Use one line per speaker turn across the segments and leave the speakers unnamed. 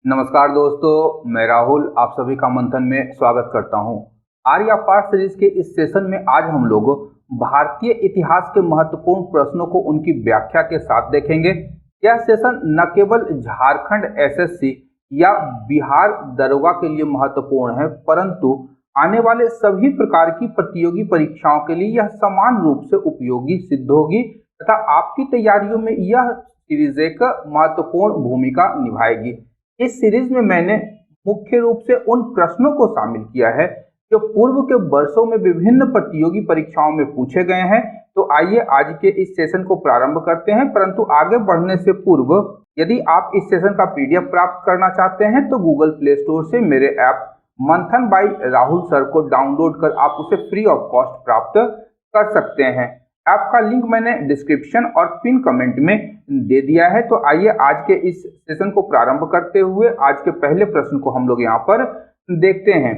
नमस्कार दोस्तों, मैं राहुल आप सभी का मंथन में स्वागत करता हूं। आर्या पाठ सीरीज के इस सेशन में आज हम लोग भारतीय इतिहास के महत्वपूर्ण प्रश्नों को उनकी व्याख्या के साथ देखेंगे। यह सेशन न केवल झारखंड एसएससी या बिहार दरोगा के लिए महत्वपूर्ण है, परंतु आने वाले सभी प्रकार की प्रतियोगी परीक्षाओं के लिए यह समान रूप से उपयोगी सिद्ध होगी तथा आपकी तैयारियों में यह सीरीज एक महत्वपूर्ण भूमिका निभाएगी। इस सीरीज में मैंने मुख्य रूप से उन प्रश्नों को शामिल किया है जो पूर्व के वर्षों में विभिन्न प्रतियोगी परीक्षाओं में पूछे गए हैं। तो आइए आज के इस सेशन को प्रारंभ करते हैं, परंतु आगे बढ़ने से पूर्व यदि आप इस सेशन का पीडीएफ प्राप्त करना चाहते हैं तो गूगल प्ले स्टोर से मेरे ऐप मंथन बाय राहुल सर को डाउनलोड कर आप उसे फ्री ऑफ कॉस्ट प्राप्त कर सकते हैं। ऐप का लिंक मैंने डिस्क्रिप्शन और पिन कमेंट में दे दिया है। तो आइए आज के इस सेशन को प्रारंभ करते हुए आज के पहले प्रश्न को हम लोग यहाँ पर देखते हैं।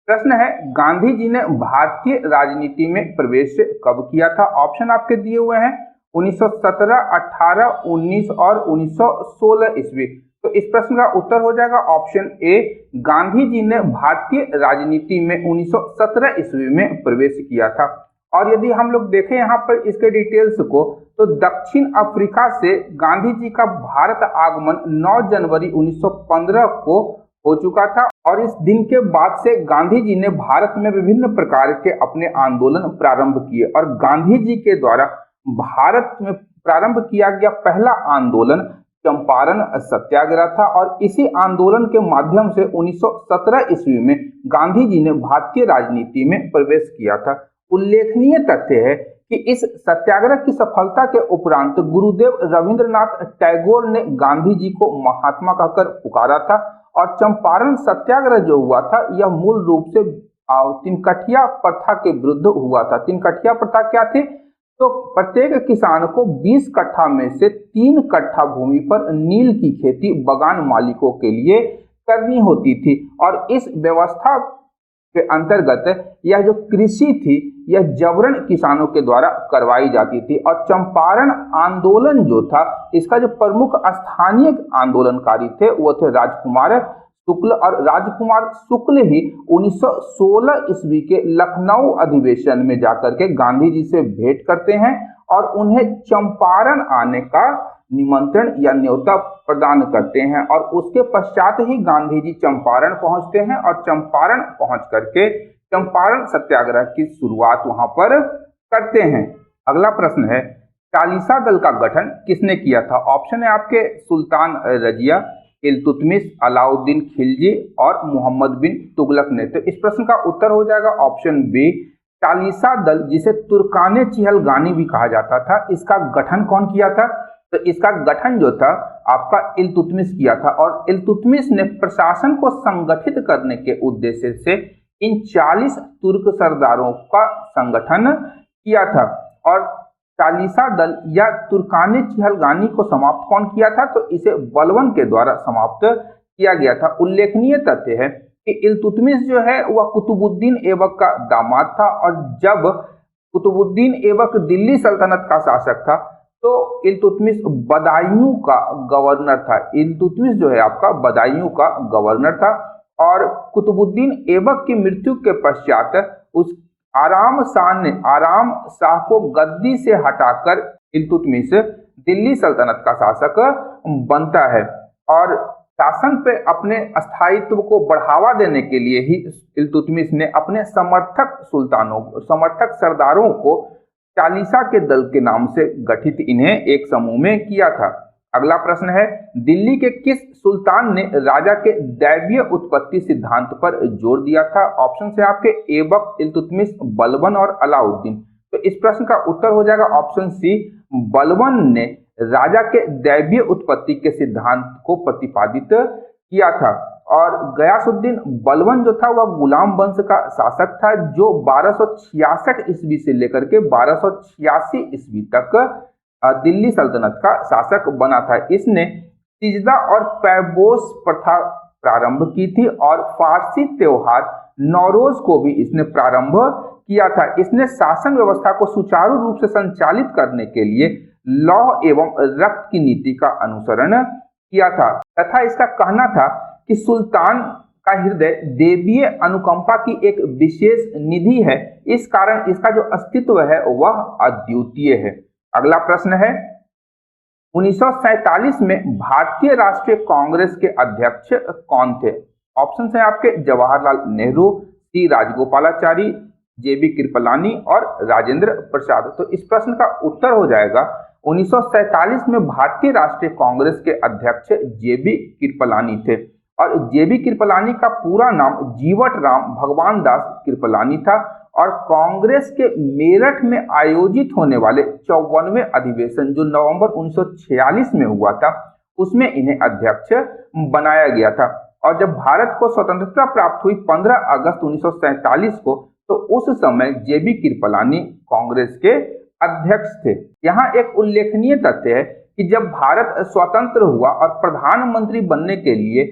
प्रश्न है, गांधी जी ने भारतीय राजनीति में प्रवेश कब किया था? ऑप्शन आपके दिए हुए हैं 1917, 18, 19 और 1916 ईस्वी। तो इस प्रश्न का उत्तर हो जाएगा ऑप्शन ए, गांधी जी ने भारतीय राजनीति में 1917 ईस्वी में प्रवेश किया था। और यदि हम लोग देखें यहाँ पर इसके डिटेल्स को, तो दक्षिण अफ्रीका से गांधी जी का भारत आगमन 9 जनवरी 1915 को हो चुका था और इस दिन के बाद से गांधी जी ने भारत में विभिन्न प्रकार के अपने आंदोलन प्रारंभ किए और गांधी जी के द्वारा भारत में प्रारंभ किया गया पहला आंदोलन चंपारण सत्याग्रह था और इसी आंदोलन के माध्यम से 1917 ईस्वी में गांधी जी ने भारतीय राजनीति में प्रवेश किया था। उल्लेखनीय तथ्य है कि इस सत्याग्रह की सफलता के उपरांत गुरुदेव रविंद्रनाथ टैगोर ने गांधी जी को महात्मा कहकर पुकारा था और चंपारण सत्याग्रह जो हुआ था यह मूल रूप से तिनकठिया प्रथा के विरुद्ध हुआ था। तिनकठिया प्रथा क्या थी? तो प्रत्येक किसान को 20 कट्ठा में से 3 कट्ठा भूमि पर नील की खेती बगान मालिकों के लिए करनी होती थी और इस व्यवस्था के अंतर्गत यह जो कृषि थी यह जबरन किसानों के द्वारा करवाई जाती थी और चंपारण आंदोलन जो था इसका जो प्रमुख स्थानीय आंदोलनकारी थे वो थे राजकुमार शुक्ल और राजकुमार शुक्ल ही 1916 ईस्वी के लखनऊ अधिवेशन में जाकर के गांधी जी से भेंट करते हैं और उन्हें चंपारण आने का निमंत्रण या न्योता प्रदान करते हैं और उसके पश्चात ही गांधी जी चंपारण पहुंचते हैं और चंपारण पहुंच करके चंपारण सत्याग्रह की शुरुआत वहां पर करते हैं। अगला प्रश्न है, चालीसा दल का गठन किसने किया था? ऑप्शन है आपके सुल्तान रजिया, इल्तुतमिश, अलाउद्दीन खिलजी और मोहम्मद बिन तुगलक ने। तो इस प्रश्न का उत्तर हो जाएगा ऑप्शन बी, चालीसा दल जिसे तुर्काने चिहलगानी भी कहा जाता था, इसका गठन कौन किया था? तो इसका गठन जो था आपका इल्तुतमिश किया था और इल्तुतमिश ने प्रशासन को संगठित करने के उद्देश्य से इन 40 तुर्क सरदारों का संगठन किया था और चालीसा दल या तुर्काने चिहलगानी को समाप्त कौन किया था? तो इसे बलबन के द्वारा समाप्त किया गया था। उल्लेखनीय तथ्य है कि इल्तुतमिश जो है वह कुतुबुद्दीन ऐबक का दामाद था और जब कुतुबुद्दीन ऐबक दिल्ली सल्तनत का शासक था तो इल्तुतमिश बदायूं का गवर्नर था। इल्तुतमिश जो है आपका बदायूं का गवर्नर था और कुतुबुद्दीन ऐबक की मृत्यु के पश्चात उस आराम शाह को गद्दी से हटाकर इल्तुतमिश दिल्ली सल्तनत का शासक बनता है और शासन पे अपने स्थायित्व को बढ़ावा देने के लिए ही इल्तुतमिश ने अपने समर्थक सरदारों को चालीसा के दल के नाम से गठित इन्हें एक समूह में किया था। अगला प्रश्न है, दिल्ली के किस सुल्तान ने राजा के दैवीय उत्पत्ति सिद्धांत पर जोर दिया था? ऑप्शन से आपके ऐबक, इल्तुतमिश, बलबन और अलाउद्दीन। तो इस प्रश्न का उत्तर हो जाएगा ऑप्शन सी, बलबन ने राजा के दैवीय उत्पत्ति के सिद्धांत को प्रतिपादित किया था और गयासुद्दीन बलबन जो था वह गुलाम वंश का शासक था जो 1266 ईस्वी से लेकर के 1286 ईस्वी तक दिल्ली सल्तनत का शासक बना था। इसने सिजदा और पैबोस प्रथा प्रारंभ की थी और फारसी त्योहार नौरोज को भी इसने प्रारंभ किया था। इसने शासन व्यवस्था को सुचारू रूप से संचालित करने के लिए लौह एवं रक्त की नीति का अनुसरण किया था तथा इसका कहना था कि सुल्तान का हृदय देवीय अनुकंपा की एक विशेष निधि है, इस कारण इसका जो अस्तित्व है वह अद्वितीय है। अगला प्रश्न है 1947 में भारतीय राष्ट्रीय कांग्रेस के अध्यक्ष कौन थे? ऑप्शन है आपके जवाहरलाल नेहरू, सी राजगोपालाचारी, जेबी कृपलानी और राजेंद्र प्रसाद। तो इस प्रश्न का उत्तर हो जाएगा 1947 में भारतीय राष्ट्रीय कांग्रेस के अध्यक्ष जेबी कृपलानी थे और जेबी कृपलानी का पूरा नाम जीवट राम भगवान दास कृपलानी था और कांग्रेस के मेरठ में आयोजित होने वाले 54वें अधिवेशन जो नवंबर 1946 में हुआ था उसमें इन्हें अध्यक्ष बनाया गया था। और जब भारत को स्वतंत्रता प्राप्त हुई 15 अगस्त 1947 को, तो उस समय जेबी कृपलानी कांग्रेस के अध्यक्ष थे। यहाँ एक उल्लेखनीय तथ्य है कि जब भारत स्वतंत्र हुआ और प्रधानमंत्री बनने के लिए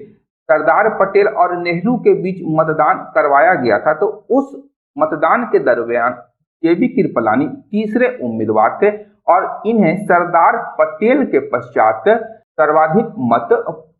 सरदार पटेल और नेहरू के बीच मतदान करवाया गया था, तो उस मतदान के दरमियान जेबी कृपलानी तीसरे उम्मीदवार थे और इन्हें सरदार पटेल के पश्चात सर्वाधिक मत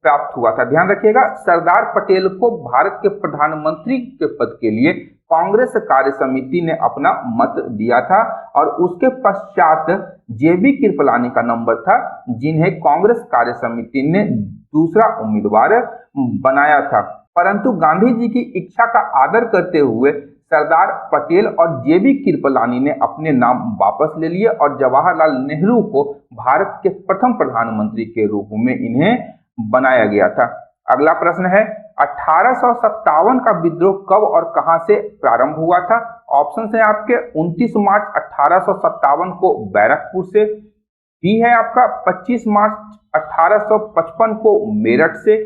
प्राप्त हुआ था। ध्यान रखिएगा, सरदार पटेल को भारत के प्रधानमंत्री के पद के लिए कांग्रेस कार्य समिति ने अपना मत दिया था और उसके पश्चात जेबी कृपलानी का नंबर था जिन्हें कांग्रेस कार्य समिति ने दूसरा उम्मीदवार बनाया था। परंतु गांधी जी की इच्छा का आदर करते हुए सरदार पटेल और जेबी कृपलानी ने अपने नाम वापस ले लिए और जवाहरलाल नेहरू को भारत के प्रथम प्रधानमंत्री के रूप में इन्हें बनाया गया था। अगला प्रश्न है 1857 का विद्रोह कब और कहां से प्रारंभ हुआ था? ऑप्शन है आपके 29 मार्च 1857 को बैरकपुर से, बी है आपका 25 मार्च 1855 को मेरठ से,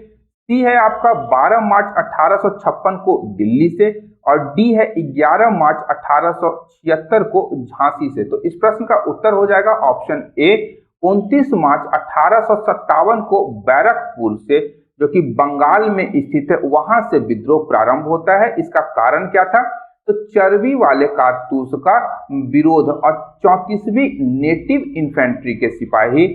सी है आपका 12 मार्च 1856 को दिल्ली से और डी है 11 मार्च 1876 को झांसी से। तो इस प्रश्न का उत्तर हो जाएगा ऑप्शन ए 29 मार्च 1857 को बैरकपुर से, जो कि बंगाल में स्थित है, वहां से विद्रोह प्रारंभ होता है। इसका कारण क्या था? तो चर्बी वाले कारतूस का विरोध और 34वीं नेटिव इन्फेंट्री के सिपाही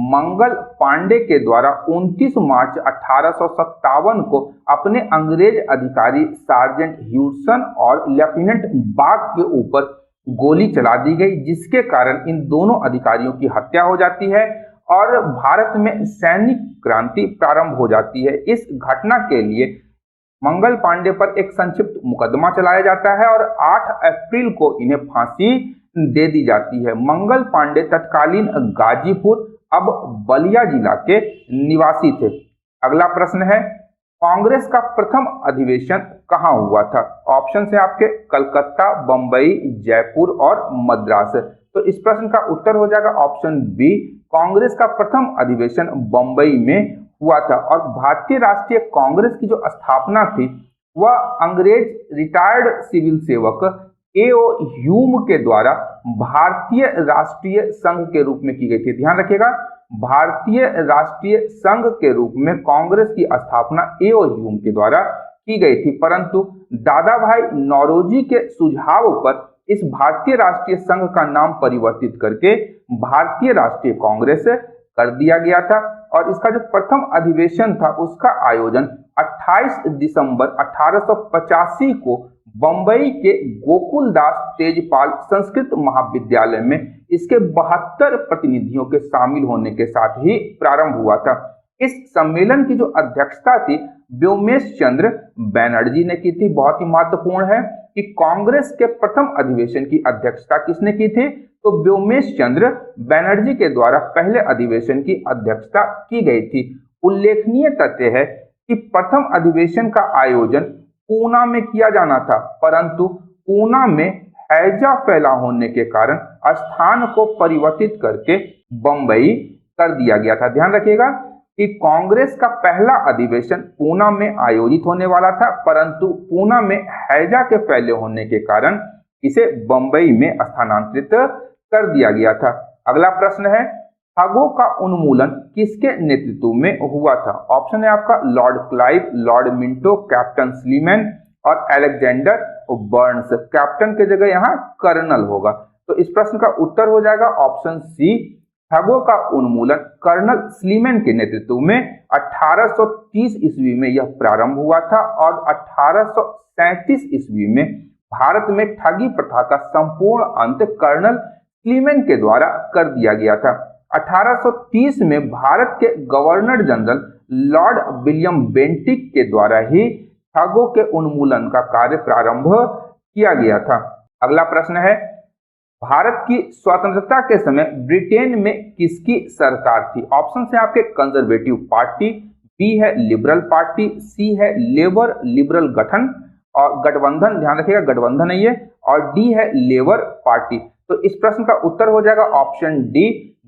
मंगल पांडे के द्वारा 29 मार्च 1857 को अपने अंग्रेज अधिकारी सार्जेंट ह्यूसन और लेफ्टिनेंट बाग के ऊपर गोली चला दी गई, जिसके कारण इन दोनों अधिकारियों की हत्या हो जाती है और भारत में सैनिक क्रांति प्रारंभ हो जाती है। इस घटना के लिए मंगल पांडे पर एक संक्षिप्त मुकदमा चलाया जाता है और 8 अप्रैल को इन्हें फांसी दे दी जाती है। मंगल पांडे तत्कालीन गाजीपुर अब बलिया जिला के निवासी थे। अगला प्रश्न है कांग्रेस का प्रथम अधिवेशन कहां हुआ था? ऑप्शन है आपके कलकत्ता, बंबई, जयपुर और मद्रास। तो इस प्रश्न का उत्तर हो जाएगा ऑप्शन बी, कांग्रेस का प्रथम अधिवेशन बंबई में हुआ था और भारतीय राष्ट्रीय कांग्रेस की जो स्थापना थी वह अंग्रेज रिटायर्ड सिविल सेवक A.O. ह्यूम के द्वारा भारतीय राष्ट्रीय संघ के रूप में की गई थी। ध्यान रखिएगा, भारतीय राष्ट्रीय संघ के रूप में कांग्रेस की स्थापना A.O. ह्यूम के द्वारा की गई थी, परंतु दादा भाई नौरोजी के सुझाव पर इस भारतीय राष्ट्रीय संघ का नाम परिवर्तित करके भारतीय राष्ट्रीय कांग्रेस कर दिया गया था और इसका जो प्रथम अधिवेशन था उसका आयोजन 28 दिसंबर 1885 को बंबई के गोकुलदास तेजपाल संस्कृत महाविद्यालय में इसके 72 प्रतिनिधियों के शामिल होने के साथ ही प्रारंभ हुआ था। इस सम्मेलन की जो अध्यक्षता थी व्योमेश चंद्र बैनर्जी ने की थी। बहुत ही महत्वपूर्ण है कि कांग्रेस के प्रथम अधिवेशन की अध्यक्षता किसने की थी? तो व्योमेश चंद्र बैनर्जी के द्वारा पहले अधिवेशन की अध्यक्षता की गई थी। उल्लेखनीय तथ्य है कि प्रथम अधिवेशन का आयोजन पूना में किया जाना था, परंतु पूना में हैजा फैला होने के कारण स्थान को परिवर्तित करके बंबई कर दिया गया था। ध्यान रखिएगा कि कांग्रेस का पहला अधिवेशन पूना में आयोजित होने वाला था, परंतु पूना में हैजा के फैले होने के कारण इसे बंबई में स्थानांतरित कर दिया गया था। अगला प्रश्न है ठगों का उन्मूलन किसके नेतृत्व में हुआ था? ऑप्शन है आपका Lord Clive, Lord Minto, captain Sleeman और अलेक्जेंडर बर्न्स। कैप्टन के जगह यहाँ कर्नल होगा। तो इस प्रश्न का उत्तर हो जाएगा ऑप्शन सी, ठगों का उन्मूलन कर्नल स्लीमैन के नेतृत्व में 1830 ईस्वी में यह प्रारंभ हुआ था और 1837 ईस्वी में भारत में ठगी प्रथा का संपूर्ण अंत कर्नल स्लीमैन के द्वारा कर दिया गया था। 1830 में भारत के governor general Lord William Bentinck के द्वारा ही ठगों के उन्मूलन का कार्य प्रारंभ किया गया था। अगला प्रश्न है, भारत की स्वतंत्रता के समय ब्रिटेन में किसकी सरकार थी? ऑप्शन है आपके कंजर्वेटिव पार्टी, बी है लिबरल पार्टी, सी है लेबर लिबरल गठन और गठबंधन, ध्यान रखिएगा गठबंधन है ये, और डी है लेबर पार्टी। तो इस प्रश्न का उत्तर हो जाएगा ऑप्शन डी।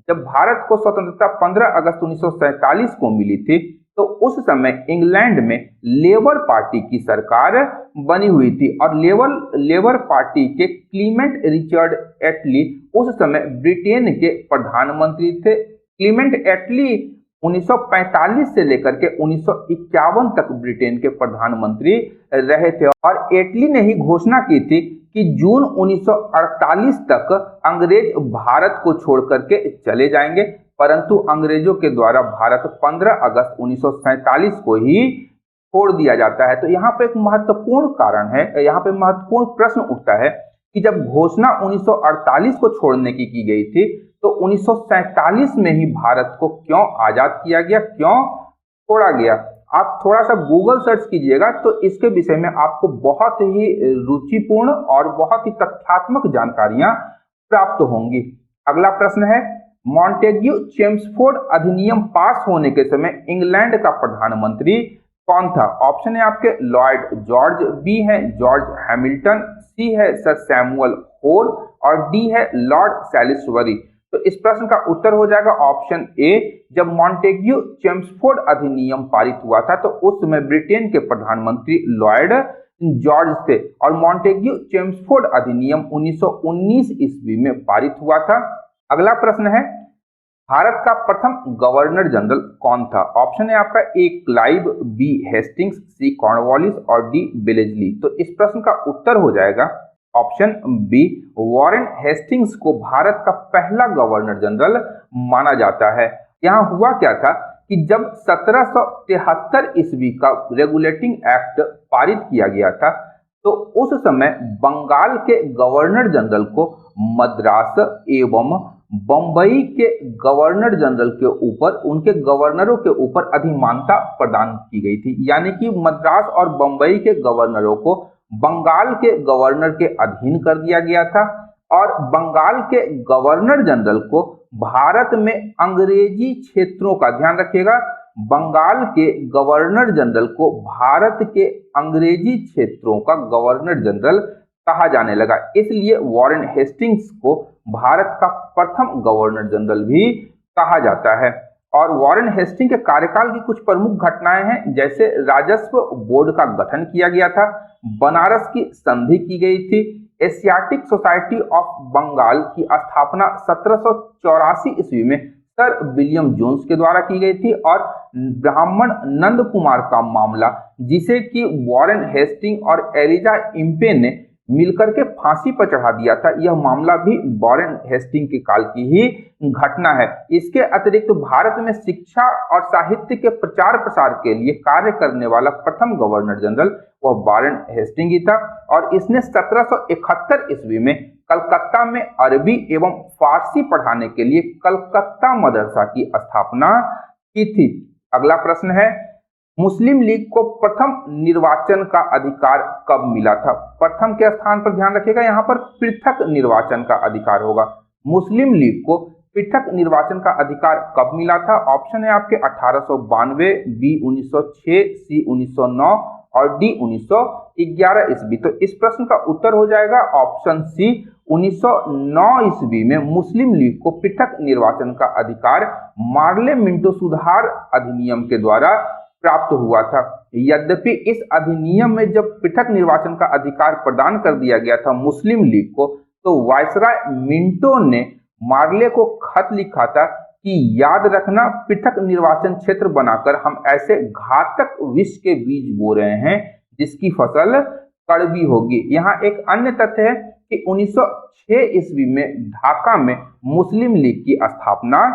जब भारत को स्वतंत्रता 15 अगस्त 1947 को मिली थी तो उस समय इंग्लैंड में लेबर पार्टी की सरकार बनी हुई थी और लेबर पार्टी के क्लीमेंट रिचर्ड एटली उस समय ब्रिटेन के प्रधानमंत्री थे। क्लीमेंट एटली 1945 से लेकर के 1951 तक ब्रिटेन के प्रधानमंत्री रहे थे और एटली ने ही घोषणा की थी कि जून 1948 तक अंग्रेज भारत को छोड़ करके चले जाएंगे, परंतु अंग्रेजों के द्वारा भारत 15 अगस्त 1947 को ही छोड़ दिया जाता है। तो यहाँ पे एक महत्वपूर्ण कारण है, यहाँ पे महत्वपूर्ण प्रश्न उठता है कि जब घोषणा 1948 को छोड़ने की गई थी तो 1947 में ही भारत को क्यों आजाद किया गया, क्यों छोड़ा गया? आप थोड़ा सा गूगल सर्च कीजिएगा तो इसके विषय में आपको बहुत ही रुचिपूर्ण और बहुत ही तथ्यात्मक जानकारियां प्राप्त होंगी। अगला प्रश्न है, मॉन्टेग्यू चेम्सफोर्ड अधिनियम पास होने के समय इंग्लैंड का प्रधानमंत्री कौन था? ऑप्शन है आपके लॉर्ड जॉर्ज, बी है जॉर्ज हैमिल्टन, सी है सर सैमुअल होर और डी है लॉर्ड सैलिसबरी। तो इस प्रश्न का उत्तर हो जाएगा ऑप्शन ए। जब मॉन्टेग्यू चेम्सफोर्ड अधिनियम पारित हुआ था तो उस समय ब्रिटेन के प्रधानमंत्री लॉर्ड जॉर्ज थे और मॉन्टेग्यू चेम्सफोर्ड अधिनियम 1919 ईस्वी में पारित हुआ था। अगला प्रश्न है, भारत का प्रथम गवर्नर जनरल कौन था? ऑप्शन है आपका ए क्लाइव, बी हेस्टिंग्स, सी कॉर्नवालिस और डी बेलेस्ली। तो इस प्रश्न का उत्तर हो जाएगा ऑप्शन बी। वॉरेन हेस्टिंग्स को भारत का पहला गवर्नर जनरल माना जाता है। यहाँ हुआ क्या था कि जब 1773 ईस्वी का रेगुलेटिंग एक्ट पारित किया गया था तो उस समय बंगाल के गवर्नर जनरल को मद्रास एवं बंबई के गवर्नर जनरल के ऊपर, उनके गवर्नरों के ऊपर अधिमानता प्रदान की गई थी। यानी कि मद्रास और बंबई के गवर्नरों को बंगाल के गवर्नर के अधीन कर दिया गया था और बंगाल के गवर्नर जनरल को भारत में अंग्रेजी क्षेत्रों का, ध्यान रखिएगा, बंगाल के गवर्नर जनरल को भारत के अंग्रेजी क्षेत्रों का गवर्नर जनरल कहा जाने लगा। इसलिए वॉरेन हेस्टिंग्स को भारत का प्रथम गवर्नर जनरल भी कहा जाता है। और वॉरेन हेस्टिंग के कार्यकाल की कुछ प्रमुख घटनाएं हैं, जैसे राजस्व बोर्ड का गठन किया गया था, बनारस की संधि की गई थी, एशियाटिक सोसाइटी ऑफ बंगाल की स्थापना 1784 ईस्वी में सर विलियम जोन्स के द्वारा की गई थी और ब्राह्मण नंद कुमार का मामला, जिसे कि वॉरेन हेस्टिंग और एलिजा इम्पे ने मिलकर के फांसी पर चढ़ा दिया था, यह मामला भी वॉरेन हेस्टिंग के काल की ही घटना है। इसके अतिरिक्त भारत में शिक्षा और साहित्य के प्रचार प्रसार के लिए कार्य करने वाला प्रथम गवर्नर जनरल वह वॉरेन हेस्टिंग ही था और इसने 1771 ईस्वी में कलकत्ता में अरबी एवं फारसी पढ़ाने के लिए कलकत्ता मदरसा की स्थापना की थी। अगला प्रश्न है, मुस्लिम लीग को प्रथम निर्वाचन का अधिकार कब मिला था? प्रथम के स्थान पर ध्यान रखिएगा, यहाँ पर पृथक निर्वाचन का अधिकार होगा। मुस्लिम लीग को पृथक निर्वाचन का अधिकार कब मिला था? ऑप्शन है आपके 1892, बी 1906, सी 1909 और डी 1911 ईस्वी। तो इस प्रश्न का उत्तर हो जाएगा ऑप्शन सी। 1909 ईस्वी में मुस्लिम लीग को पृथक निर्वाचन का अधिकार मार्ले मिंटो सुधार अधिनियम के द्वारा प्राप्त हुआ था। यद्यपि इस अधिनियम में जब पृथक निर्वाचन का अधिकार प्रदान कर दिया गया था मुस्लिम लीग को, तो वायसराय मिंटो ने मार्ले को खत लिखा था कि याद रखना, पृथक निर्वाचन क्षेत्र बनाकर हम ऐसे घातक विष के बीज बो रहे हैं जिसकी फसल कड़वी होगी। यहाँ एक अन्य तथ्य है कि 1906 ईस्वी में ढाका में मुस्लिम लीग की स्थापना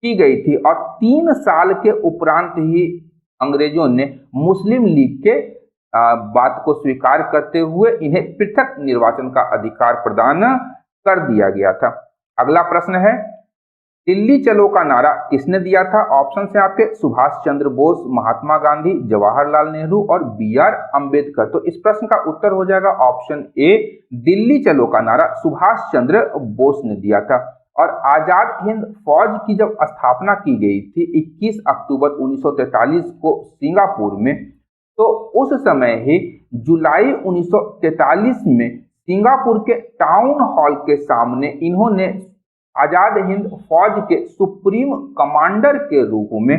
की गई थी और 3 साल के उपरांत ही अंग्रेजों ने मुस्लिम लीग के बात को स्वीकार करते हुए इन्हें पृथक निर्वाचन का अधिकार प्रदान कर दिया गया था। अगला प्रश्न है, दिल्ली चलो का नारा किसने दिया था? ऑप्शन है आपके सुभाष चंद्र बोस, महात्मा गांधी, जवाहरलाल नेहरू और बी.आर. अंबेडकर। तो इस प्रश्न का उत्तर हो जाएगा ऑप्शन ए, दिल्ली चलो का नारा सुभाष चंद्र बोस ने दिया था। और आजाद हिंद फौज की जब स्थापना की गई थी 21 अक्टूबर 1943 को सिंगापुर में, तो उस समय ही जुलाई 1943 में सिंगापुर के टाउन हॉल के सामने इन्होंने आजाद हिंद फौज के सुप्रीम कमांडर के रूप में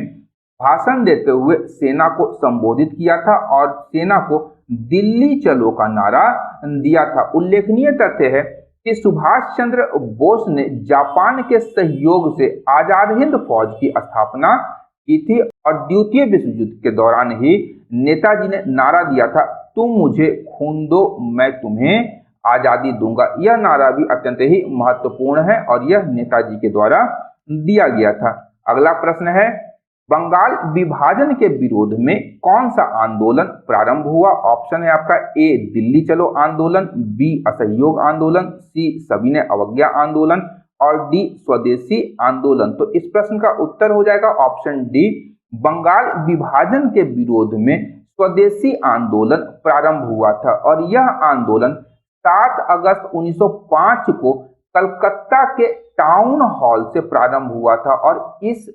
भाषण देते हुए सेना को संबोधित किया था और सेना को दिल्ली चलो का नारा दिया था। उल्लेखनीय तथ्य है कि सुभाष चंद्र बोस ने जापान के सहयोग से आजाद हिंद फौज की स्थापना की थी और द्वितीय विश्व युद्ध के दौरान ही नेताजी ने नारा दिया था, तुम मुझे खून दो मैं तुम्हें आजादी दूंगा। यह नारा भी अत्यंत ही महत्वपूर्ण है और यह नेताजी के द्वारा दिया गया था। अगला प्रश्न है, बंगाल विभाजन के विरोध में कौन सा आंदोलन प्रारंभ हुआ? ऑप्शन है आपका ए, दिल्ली चलो आंदोलन, बी, असहयोग आंदोलन, सी, सविनय अवज्ञा आंदोलन और डी, स्वदेशी आंदोलन। तो इस प्रश्न का उत्तर हो जाएगा ऑप्शन डी, बंगाल विभाजन के विरोध में स्वदेशी आंदोलन प्रारंभ हुआ था और यह आंदोलन 7 अगस्त 1905 को कलकत्ता के टाउन हॉल से प्रारंभ हुआ था और इस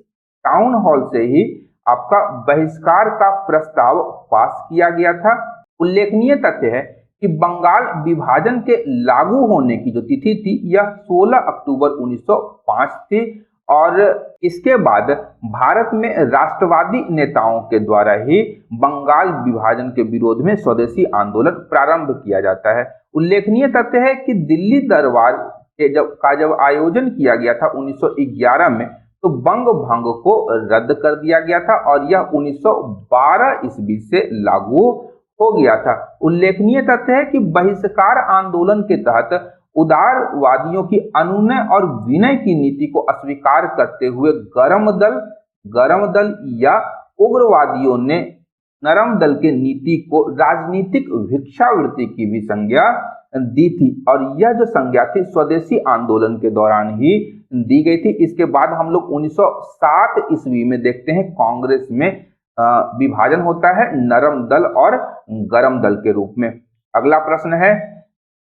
टाउन हॉल से ही आपका बहिष्कार का प्रस्ताव पास किया गया था। उल्लेखनीय तथ्य है कि बंगाल विभाजन के लागू होने की जो तिथि थी यह 16 अक्टूबर 1905 थी और इसके बाद भारत में राष्ट्रवादी नेताओं के द्वारा ही बंगाल विभाजन के विरोध में स्वदेशी आंदोलन प्रारंभ किया जाता है। उल्लेखनीय तथ्य है कि दिल्ली दरबार के जब आयोजन किया गया था 1911 में, तो बंग भंग को रद्द कर दिया गया था और यह 1912 ईस्वी से लागू हो गया था। उल्लेखनीय तथ्य है कि बहिष्कार आंदोलन के तहत उदारवादियों की अनुनय और विनय की नीति को अस्वीकार करते हुए गरम दल या उग्रवादियों ने नरम दल के नीति को राजनीतिक भिक्षावृत्ति की भी संज्ञा दी थी और यह जो संज्ञा थी स्वदेशी आंदोलन के दौरान ही दी गई थी। इसके बाद हम लोग 1907 ईस्वी में देखते हैं कांग्रेस में विभाजन होता है नरम दल और गरम दल के रूप में। अगला प्रश्न है,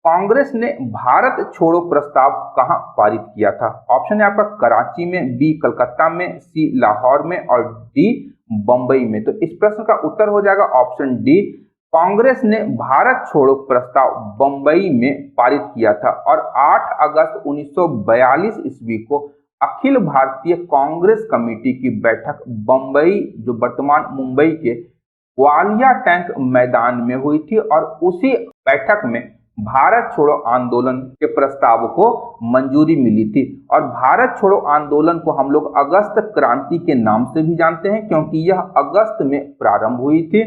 कांग्रेस ने भारत छोड़ो प्रस्ताव कहां पारित किया था? ऑप्शन है आपका कराची में, बी कलकत्ता में, सी लाहौर में और डी बंबई में। तो इस प्रश्न का उत्तर हो जाएगा ऑप्शन डी, कांग्रेस ने भारत छोड़ो प्रस्ताव बंबई में पारित किया था और 8 अगस्त 1942 ईस्वी को अखिल भारतीय कांग्रेस कमेटी की बैठक बंबई, जो वर्तमान मुंबई के ग्वालिया टैंक मैदान में हुई थी और उसी बैठक में भारत छोड़ो आंदोलन के प्रस्ताव को मंजूरी मिली थी। और भारत छोड़ो आंदोलन को हम लोग अगस्त क्रांति के नाम से भी जानते हैं क्योंकि यह अगस्त में प्रारंभ हुई थी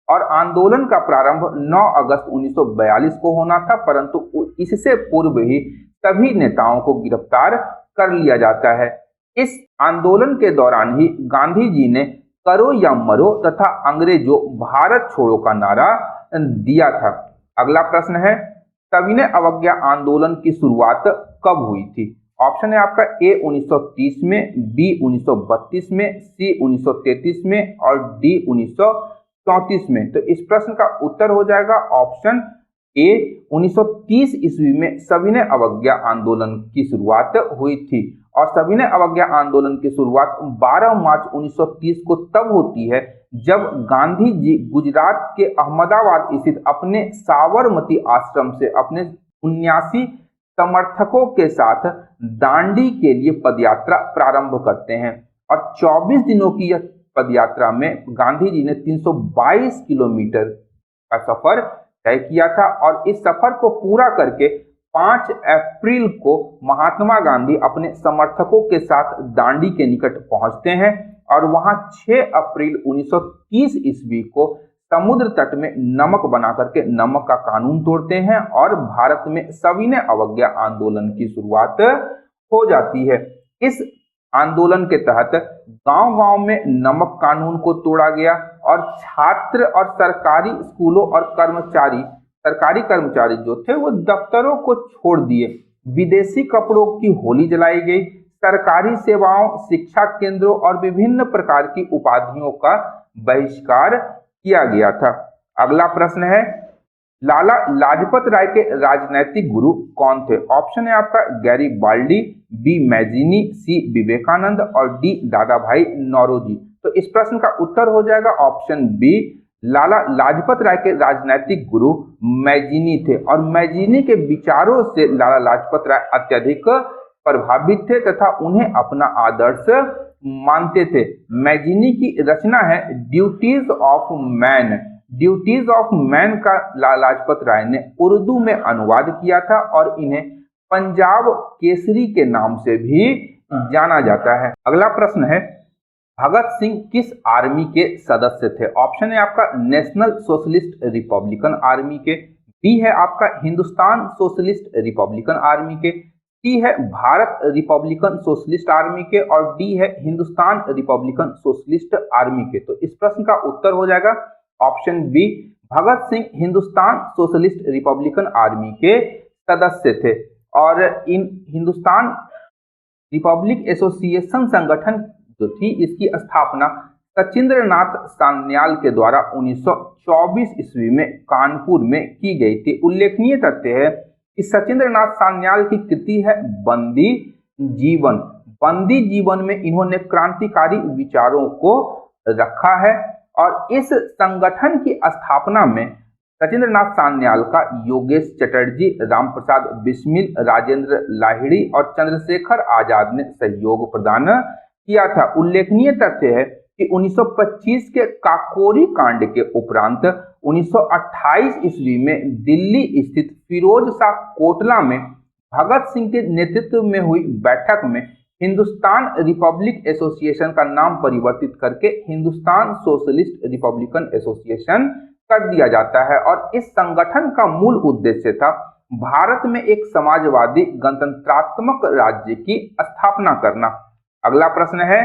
और आंदोलन का प्रारंभ 9 अगस्त 1942 को होना था, परंतु इससे पूर्व ही सभी नेताओं को गिरफ्तार कर लिया जाता है। इस आंदोलन के दौरान ही गांधी जी ने करो या मरो तथा अंग्रेजों भारत छोड़ो का नारा दिया था। अगला प्रश्न है, सविनय अवज्ञा आंदोलन की शुरुआत कब हुई थी? ऑप्शन है आपका ए 1930 में, बी 1932 में, सी 1933 में और डी 1934 में। तो इस प्रश्न का उत्तर हो जाएगा ऑप्शन ए, 1930 ईस्वी में सविनय अवज्ञा आंदोलन की शुरुआत हुई थी और सविनय अवज्ञा आंदोलन की शुरुआत 12 मार्च 1930 को तब होती है जब गांधी जी गुजरात के अहमदाबाद स्थित अपने साबरमती आश्रम से अपने 79 समर्थकों के साथ दांडी के लिए पदयात्रा प्रारंभ करते हैं और 24 दिनों की यह पदयात्रा में गांधी जी ने 322 किलोमीटर का सफर तय किया था और इस सफर को पूरा करके 5 अप्रैल को महात्मा गांधी अपने समर्थकों के साथ दांडी के निकट पहुंचते हैं और वहां 6 अप्रैल 1930 ईस्वी को समुद्र तट में नमक बना करके नमक का कानून तोड़ते हैं और भारत में सविनय अवज्ञा आंदोलन की शुरुआत हो जाती है। इस आंदोलन के तहत गांव-गांव में नमक कानून को तोड़ा गया और छात्र और सरकारी स्कूलों और सरकारी कर्मचारी जो थे वो दफ्तरों को छोड़ दिए। विदेशी कपड़ों की होली जलाई गई। सरकारी सेवाओं, शिक्षा केंद्रों और विभिन्न प्रकार की उपाधियों का बहिष्कार किया गया था। अगला प्रश्न है, लाला लाजपत राय के राजनैतिक गुरु कौन थे? ऑप्शन है आपका गैरीबाल्डी, बी मैजिनी, सी विवेकानंद और डी दादा भाई नौरोजी। तो इस प्रश्न का उत्तर हो जाएगा ऑप्शन बी, लाला लाजपत राय के राजनैतिक गुरु मैजिनी थे और मैजिनी के विचारों से लाला लाजपत राय अत्यधिक प्रभावित थे तथा उन्हें अपना आदर्श मानते थे। मैजिनी की रचना है duties of man. Duties of man का लाला लाजपत राय ने उर्दू में अनुवाद किया था और इन्हें पंजाब केसरी के नाम से भी जाना जाता है। अगला प्रश्न है, भगत सिंह किस आर्मी के सदस्य थे? ऑप्शन है आपका नेशनल सोशलिस्ट रिपब्लिकन आर्मी के, बी है आपका हिंदुस्तान सोशलिस्ट रिपब्लिकन आर्मी के, सी है भारत रिपब्लिकन सोशलिस्ट आर्मी के और डी है हिंदुस्तान रिपब्लिकन सोशलिस्ट आर्मी के। तो इस प्रश्न का उत्तर हो जाएगा option B, Bhagat Singh Hindustan socialist republican army के सदस्य थे और इन हिंदुस्तान रिपब्लिक एसोसिएशन संगठन जो थी इसकी स्थापना सचिंद्र नाथ सान्याल के द्वारा 1924 ईस्वी में कानपुर में की गई थी। उल्लेखनीय तथ्य है कि सचिंद्र नाथ सान्याल की कृति है बंदी जीवन। बंदी जीवन में इन्होंने क्रांतिकारी विचारों को रखा है और इस संगठन की स्थापना में सचिंद्र नाथ सान्याल का योगेश चटर्जी, रामप्रसाद बिस्मिल, राजेंद्र लाहिड़ी और चंद्रशेखर आजाद ने सहयोग प्रदान किया था। उल्लेखनीय तथ्य है कि 1925 के काकोरी कांड के उपरांत 1928 ईस्वी में दिल्ली स्थित फिरोज शाह कोटला में भगत सिंह के नेतृत्व में हुई बैठक में हिंदुस्तान रिपब्लिक एसोसिएशन का नाम परिवर्तित करके हिंदुस्तान सोशलिस्ट रिपब्लिकन एसोसिएशन कर दिया जाता है और इस संगठन का मूल उद्देश्य था भारत में एक समाजवादी गणतंत्रात्मक राज्य की स्थापना करना। अगला प्रश्न है,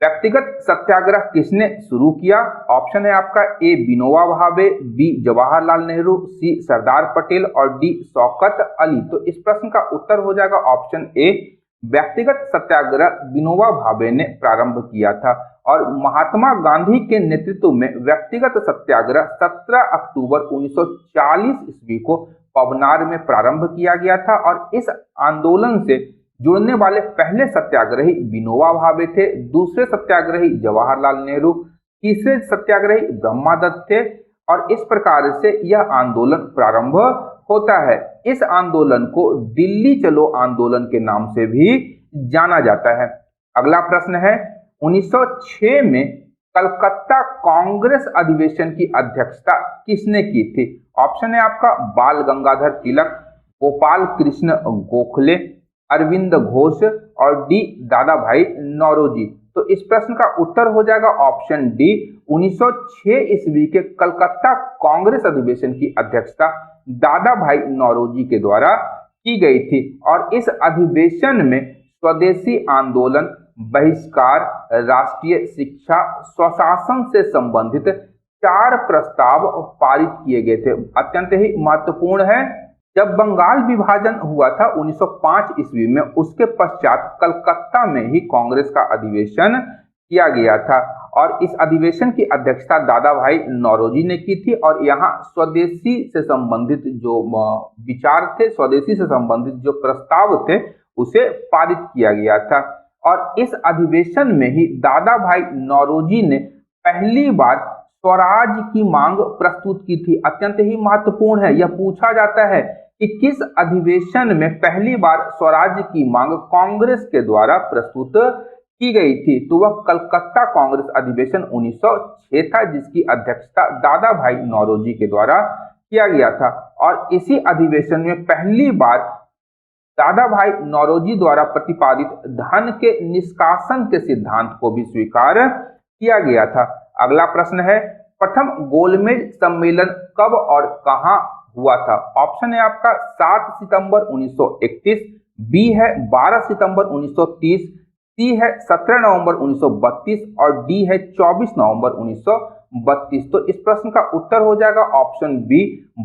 व्यक्तिगत सत्याग्रह किसने शुरू किया? ऑप्शन है आपका ए विनोबा भावे, बी जवाहरलाल नेहरू, सी सरदार पटेल और डी शौकत अली। तो इस प्रश्न का उत्तर हो जाएगा ऑप्शन ए, व्यक्तिगत सत्याग्रह विनोबा भावे ने प्रारंभ किया था और महात्मा गांधी के नेतृत्व में व्यक्तिगत सत्याग्रह 17 अक्टूबर 1940 ईस्वी को पवनार में प्रारंभ किया गया था और इस आंदोलन से जुड़ने वाले पहले सत्याग्रही विनोबा भावे थे, दूसरे सत्याग्रही जवाहरलाल नेहरू, तीसरे सत्याग्रही ब्रह्मादत्त थे और इस प्रकार से यह आंदोलन प्रारंभ होता है। इस आंदोलन को दिल्ली चलो आंदोलन के नाम से भी जाना जाता है। अगला प्रश्न है, 1906 में कलकत्ता कांग्रेस अधिवेशन की अध्यक्षता किसने की थी? ऑप्शन है आपका बाल गंगाधर तिलक, गोपाल कृष्ण गोखले, अरविंद घोष और डी दादा भाई नौरोजी। तो इस प्रश्न का उत्तर हो जाएगा ऑप्शन डी, 1906 ईस्वी के कलकत्ता कांग्रेस अधिवेशन की अध्यक्षता दादा भाई नौरोजी के द्वारा की गई थी और इस अधिवेशन में स्वदेशी आंदोलन, बहिष्कार, राष्ट्रीय शिक्षा, स्वशासन से संबंधित 4 प्रस्ताव पारित किए गए थे। अत्यंत ही महत्वपूर्ण है, जब बंगाल विभाजन हुआ था 1905 ईस्वी में, उसके पश्चात कलकत्ता में ही कांग्रेस का अधिवेशन किया गया था और इस अधिवेशन की अध्यक्षता दादा भाई नौरोजी ने की थी और यहाँ स्वदेशी से संबंधित जो विचार थे, स्वदेशी से संबंधित जो प्रस्ताव थे उसे पारित किया गया था और इस अधिवेशन में ही दादा भाई नौरोजी ने पहली बार स्वराज की मांग प्रस्तुत की थी। अत्यंत ही महत्वपूर्ण है, यह पूछा जाता है कि किस अधिवेशन में पहली बार स्वराज की मांग कांग्रेस के द्वारा प्रस्तुत की गई थी, तो वह कलकत्ता कांग्रेस अधिवेशन 1906 था जिसकी अध्यक्षता दादा भाई नौरोजी के द्वारा किया गया था और इसी अधिवेशन में पहली बार दादा भाई नौरोजी द्वारा प्रतिपादित धन के निष्कासन के सिद्धांत को भी स्वीकार किया गया था। अगला प्रश्न है, प्रथम गोलमेज सम्मेलन कब और कहां हुआ था? ऑप्शन है आपका 7 सितंबर 1931, बी है 12 सितंबर 1930, सी है 17 नवंबर 1932 और डी है 24 नवंबर 1932। तो इस प्रश्न का उत्तर हो जाएगा ऑप्शन बी,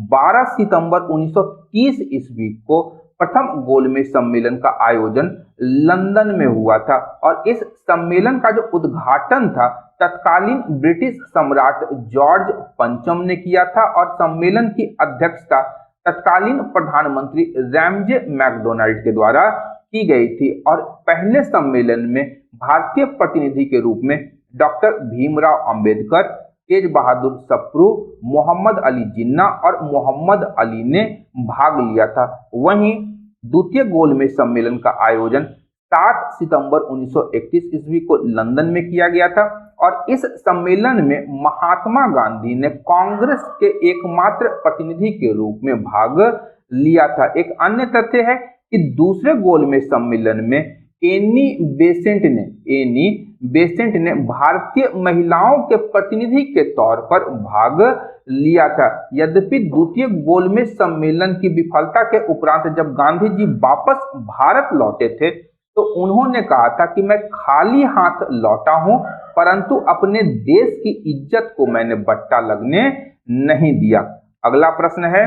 12 सितंबर 1930 ईस्वी को प्रथम गोलमेज सम्मेलन का आयोजन लंदन में हुआ था। और इस सम्मेलन का जो उद्घाटन था तत्कालीन ब्रिटिश सम्राट जॉर्ज पंचम ने किया था और सम्मेलन की अध्यक्षता तत्कालीन प्रधानमंत्री रैमजे मैकडोनाल्ड के द्वारा की गई थी। और पहले सम्मेलन में भारतीय प्रतिनिधि के रूप में डॉक्टर भीमराव अंबेडकर, तेज बहादुर सप्रू, मोहम्मद अली जिन्ना और मोहम्मद अली ने भाग लिया था। वहीं द्वितीय गोलमेज सम्मेलन का आयोजन 7 सितंबर 1931 ईस्वी को लंदन में किया गया था और इस सम्मेलन में महात्मा गांधी ने कांग्रेस के एकमात्र प्रतिनिधि के रूप में भाग लिया था। एक अन्य तथ्य है कि दूसरे गोलमेज सम्मेलन में एनी बेसेंट ने भारतीय महिलाओं के प्रतिनिधि के तौर पर भाग लिया था। यद्यपि द्वितीय गोलमेज सम्मेलन की विफलता के उपरांत जब गांधी जी वापस भारत लौटे थे तो उन्होंने कहा था कि मैं खाली हाथ लौटा हूं, परंतु अपने देश की इज्जत को मैंने बट्टा लगने नहीं दिया। अगला प्रश्न है,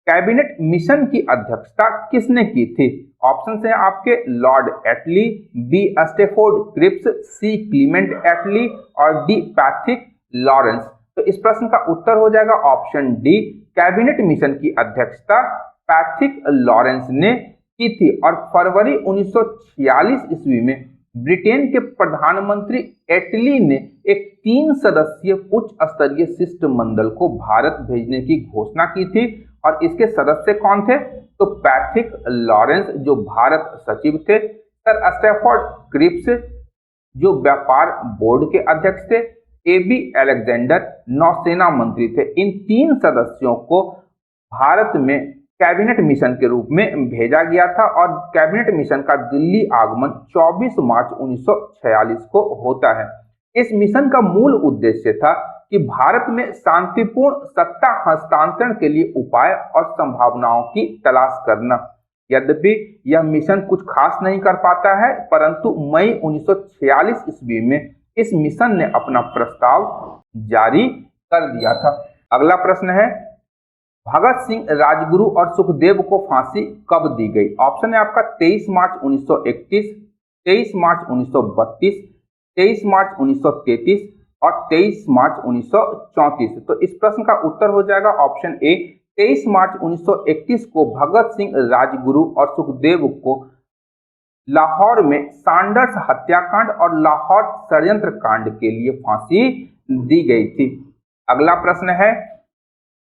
कैबिनेट मिशन की अध्यक्षता किसने की थी? ऑप्शन है आपके लॉर्ड एटली, बी स्टेफोर्ड क्रिप्स, सी क्लीमेंट एटली और डी पैट्रिक लॉरेंस। तो इस प्रश्न का उत्तर हो जाएगा ऑप्शन डी, कैबिनेट मिशन की अध्यक्षता पैट्रिक लॉरेंस ने की थी। और फरवरी 1946 ईस्वी में ब्रिटेन के प्रधानमंत्री एटली ने एक 3 सदस्यीय उच्च स्तरीय शिष्टमंडल को भारत भेजने की घोषणा की थी और इसके सदस्य कौन थे? तो पैट्रिक लॉरेंस जो भारत सचिव थे, सर स्टैफोर्ड क्रिप्स जो व्यापार बोर्ड के अध्यक्ष थे, एबी अलेक्जेंडर नौसेना मंत्री थे। इन 3 सदस्यों को भारत में कैबिनेट मिशन के रूप में भेजा गया था और कैबिनेट मिशन का दिल्ली आगमन 24 मार्च 1946 को होता है। इस मिशन का मूल उद्देश्य था कि भारत में शांतिपूर्ण सत्ता हस्तांतरण के लिए उपाय और संभावनाओं की तलाश करना। यद्यपि यह मिशन कुछ खास नहीं कर पाता है, परंतु मई 1946 ईस्वी में इस मिशन ने अपना प्रस्ताव जारी कर दिया था। अगला प्रश्न है, भगत सिंह, राजगुरु और सुखदेव को फांसी कब दी गई? ऑप्शन है आपका 23 मार्च 1931, 23 मार्च 1932, 23 मार्च 1933 और 23 मार्च 1934। तो इस प्रश्न का उत्तर हो जाएगा ऑप्शन ए, 23 मार्च 1931 को भगत सिंह, राजगुरु और सुखदेव को लाहौर में सैंडर्स हत्याकांड और लाहौर षड्यंत्र कांड के लिए फांसी दी गई थी। अगला प्रश्न है,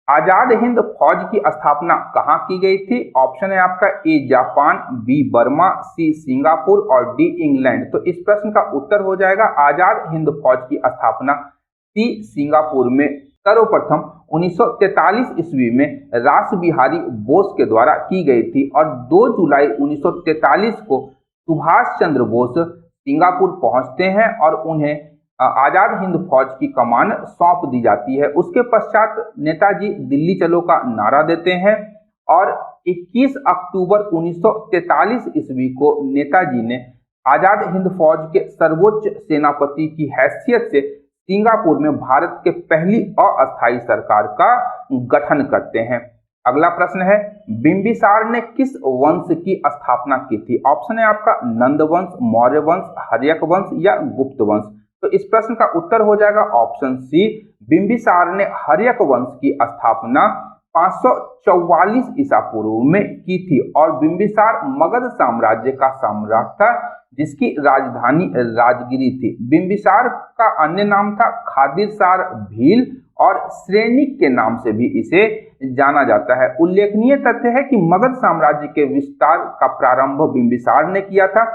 आजाद हिंद फौज की स्थापना कहां की गई थी? ऑप्शन है आपका A Japan, B Burma, C Singapore और डी इंग्लैंड। तो इस प्रश्न का उत्तर हो जाएगा आजाद हिंद फौज की स्थापना सी सिंगापुर में सर्वप्रथम 1943 ईस्वी में रास बिहारी बोस के द्वारा की गई थी और 2 जुलाई 1943 को सुभाष चंद्र बोस सिंगापुर पहुंचते हैं और उन्हें आजाद हिंद फौज की कमान सौंप दी जाती है। उसके पश्चात नेताजी दिल्ली चलो का नारा देते हैं और 21 अक्टूबर 1943 ईस्वी को नेताजी ने आजाद हिंद फौज के सर्वोच्च सेनापति की हैसियत से सिंगापुर में भारत के पहली अस्थायी सरकार का गठन करते हैं। अगला प्रश्न है, बिंबिसार ने किस वंश की स्थापना की थी? ऑप्शन है आपका नंद वंश, मौर्य वंश, हर्यक वंश या गुप्त वंश। तो इस प्रश्न का उत्तर हो जाएगा ऑप्शन सी, बिंबिसार ने हर्यक वंश की स्थापना 544 ईसा पूर्व में की थी और बिंबिसार मगध साम्राज्य का सम्राट था जिसकी राजधानी राजगिरी थी। बिंबिसार का अन्य नाम था खादिरसार भील और श्रेणिक के नाम से भी इसे जाना जाता है। उल्लेखनीय तथ्य है कि मगध साम्राज्य के विस्तार का प्रारंभ बिंबिसार ने किया था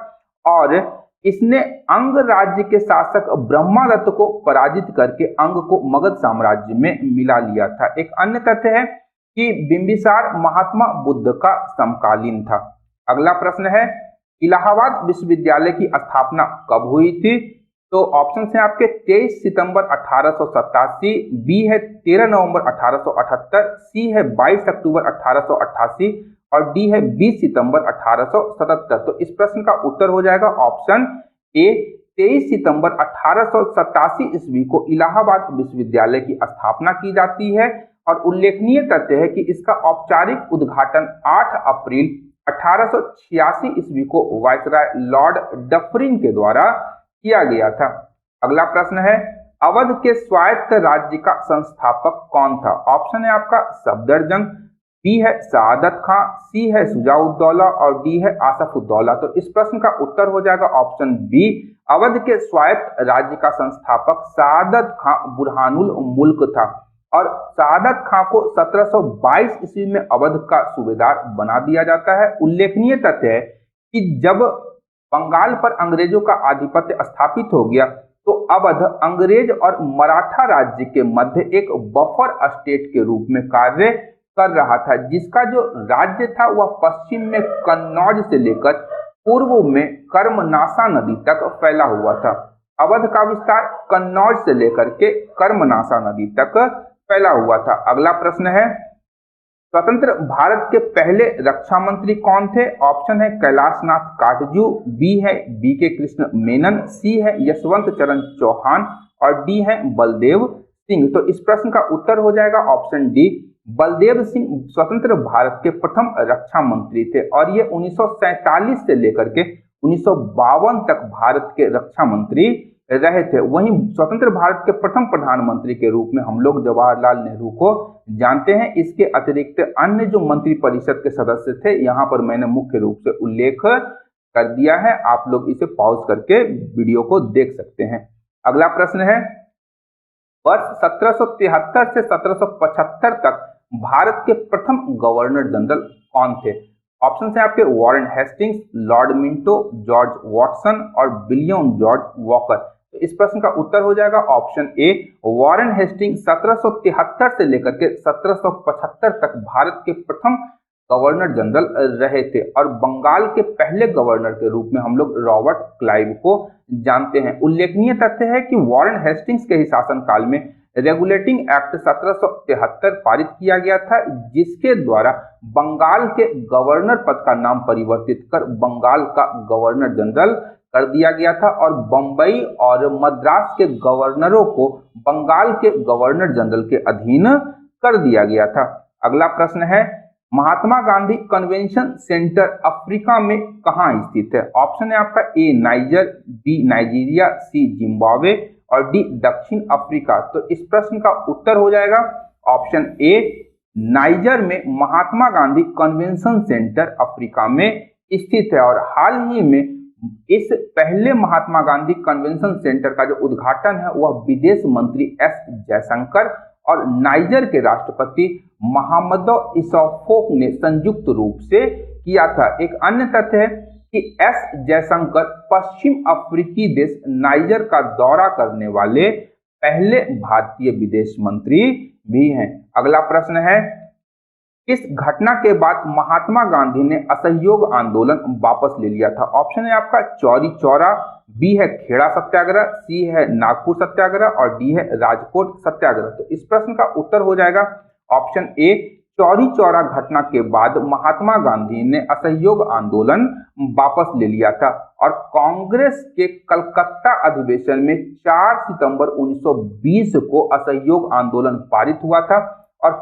और इसने अंग राज्य के शासक ब्रह्मादत्त को पराजित करके अंग को मगध साम्राज्य में मिला लिया था। एक अन्य तथ्य है कि बिंबिसार महात्मा बुद्ध का समकालीन था। अगला प्रश्न है, इलाहाबाद विश्वविद्यालय की स्थापना कब हुई थी? तो ऑप्शन है आपके 23 सितंबर 1887, बी है 13 नवंबर 1878, सी है 22 अक्टूबर 1888 और डी है 20 सितंबर 1877। तो इस प्रश्न का उत्तर हो जाएगा ऑप्शन ए, 23 सितंबर 1887 ईस्वी को इलाहाबाद विश्वविद्यालय की स्थापना की जाती है और उल्लेखनीय तथ्य है कि इसका औपचारिक उद्घाटन 8 अप्रैल 1886 ईस्वी को वायसराय लॉर्ड डफरिन के द्वारा किया गया था। अगला प्रश्न है, अवध के स्वायत्त राज्य का संस्थापक कौन था? ऑप्शन है आपका सफदरजंग, बी है शहादत खां, सी है शुजाउद्दौला और डी है आसफउद्दौला। तो इस प्रश्न का उत्तर हो जाएगा ऑप्शन बी, अवध के स्वायत्त राज्य का संस्थापक शहादत खां बुरहानुल मुल्क था और शहादत खां को 1722 ईस्वी में अवध का सूबेदार बना दिया जाता है। उल्लेखनीय तथ्य है कि जब बंगाल पर अंग्रेजों का आधिपत्य स्थापित हो गया तो अवध अंग्रेज और मराठा राज्य के मध्य एक बफर स्टेट के रूप में कार्य कर रहा था, जिसका जो राज्य था वह पश्चिम में कन्नौज से लेकर पूर्व में कर्मनासा नदी तक फैला हुआ था। अवध का विस्तार कन्नौज से लेकर के कर्मनासा नदी तक फैला हुआ था। अगला प्रश्न है, स्वतंत्र भारत के पहले रक्षा मंत्री कौन थे? ऑप्शन है कैलाशनाथ काटजू, बी है बीके कृष्ण मेनन, सी है यशवंत चरण चौहान और डी है बलदेव सिंह। तो इस प्रश्न का उत्तर हो जाएगा ऑप्शन डी, बलदेव सिंह स्वतंत्र भारत के प्रथम रक्षा मंत्री थे और ये 1947 से लेकर के 1952 तक भारत के रक्षा मंत्री रहे थे। वहीं स्वतंत्र भारत के प्रथम प्रधानमंत्री के रूप में हम लोग जवाहरलाल नेहरू को जानते हैं। इसके अतिरिक्त अन्य जो मंत्रिपरिषद के सदस्य थे यहाँ पर मैंने मुख्य रूप से उल्लेख कर दिया है, आप लोग इसे पॉज करके वीडियो को देख सकते हैं। अगला प्रश्न है, वर्ष 1773 से 1775 तक भारत के प्रथम गवर्नर जनरल कौन थे? ऑप्शन है आपके Warren Hastings, Lord Minto, George Watson और विलियम जॉर्ज वॉकर। तो इस प्रश्न का उत्तर हो जाएगा ऑप्शन ए, वॉरेन हेस्टिंग्स 1773 से लेकर के 1775 तक भारत के प्रथम गवर्नर जनरल रहे थे और बंगाल के पहले गवर्नर के रूप में हम लोग रॉबर्ट क्लाइव को जानते हैं। उल्लेखनीय तथ्य है कि वॉरेन हेस्टिंग्स के ही शासनकाल में रेगुलेटिंग एक्ट 1773 पारित किया गया था, जिसके द्वारा बंगाल के गवर्नर पद का नाम परिवर्तित कर बंगाल का गवर्नर जनरल कर दिया गया था और बंबई और मद्रास के गवर्नरों को बंगाल के गवर्नर जनरल के अधीन कर दिया गया था। अगला प्रश्न है, Mahatma Gandhi convention centre Africa में कहाँ स्थित है? ऑप्शन है आपका ए नाइजर, बी नाइजीरिया, सी जिम्बाब्वे और डी दक्षिण अफ्रीका। तो इस प्रश्न का उत्तर हो जाएगा ऑप्शन ए, नाइजर में Mahatma Gandhi convention centre Africa में स्थित है और हाल ही में इस पहले महात्मा गांधी कन्वेंशन सेंटर का जो उद्घाटन है वह विदेश मंत्री एस जयशंकर और नाइजर के राष्ट्रपति मोहम्मदो इसौफोक ने संयुक्त रूप से किया था। एक अन्य तथ्य है कि एस जयशंकर पश्चिम अफ्रीकी देश नाइजर का दौरा करने वाले पहले भारतीय विदेश मंत्री भी हैं। अगला प्रश्न है, इस घटना के बाद महात्मा गांधी ने असहयोग आंदोलन वापस ले लिया था? ऑप्शन है आपका चौरी चौरा, बी है खेड़ा सत्याग्रह, सी है नागपुर सत्याग्रह और डी है राजकोट सत्याग्रह। तो इस प्रश्न का उत्तर हो जाएगा ऑप्शन ए, चौरी चौरा घटना के बाद महात्मा गांधी ने असहयोग आंदोलन वापस ले लिया था और कांग्रेस के कलकत्ता अधिवेशन में 4 सितंबर 1920 को असहयोग आंदोलन पारित हुआ था और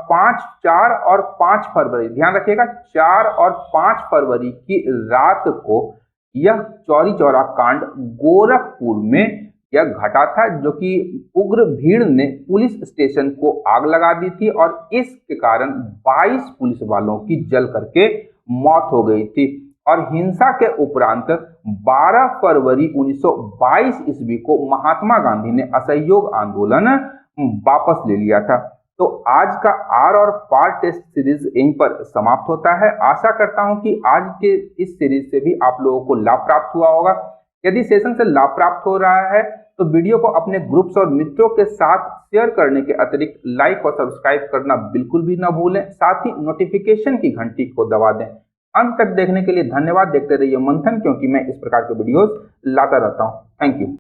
4 और 5 फरवरी, ध्यान रखिएगा 4 और 5 फरवरी की रात को यह चौरी चौरा कांड गोरखपुर में यह घटा था, जो कि उग्र भीड़ ने पुलिस स्टेशन को आग लगा दी थी और इसके कारण 22 पुलिस वालों की जल करके मौत हो गई थी और हिंसा के उपरांत 12 फरवरी 1922 ईस्वी को महात्मा गांधी ने असहयोग आंदोलन वापस ले लिया था। तो आज का आर और पार टेस्ट सीरीज यहीं पर समाप्त होता है। आशा करता हूं कि आज के इस सीरीज से भी आप लोगों को लाभ प्राप्त हुआ होगा। यदि सेशन से लाभ प्राप्त हो रहा है तो वीडियो को अपने ग्रुप्स और मित्रों के साथ शेयर करने के अतिरिक्त लाइक और सब्सक्राइब करना बिल्कुल भी न भूलें। साथ ही नोटिफिकेशन की घंटी को दबा दें। अंत तक देखने के लिए धन्यवाद। देखते रहिए मंथन, क्योंकि मैं इस प्रकार के वीडियोस लाता रहता हूं। Thank you.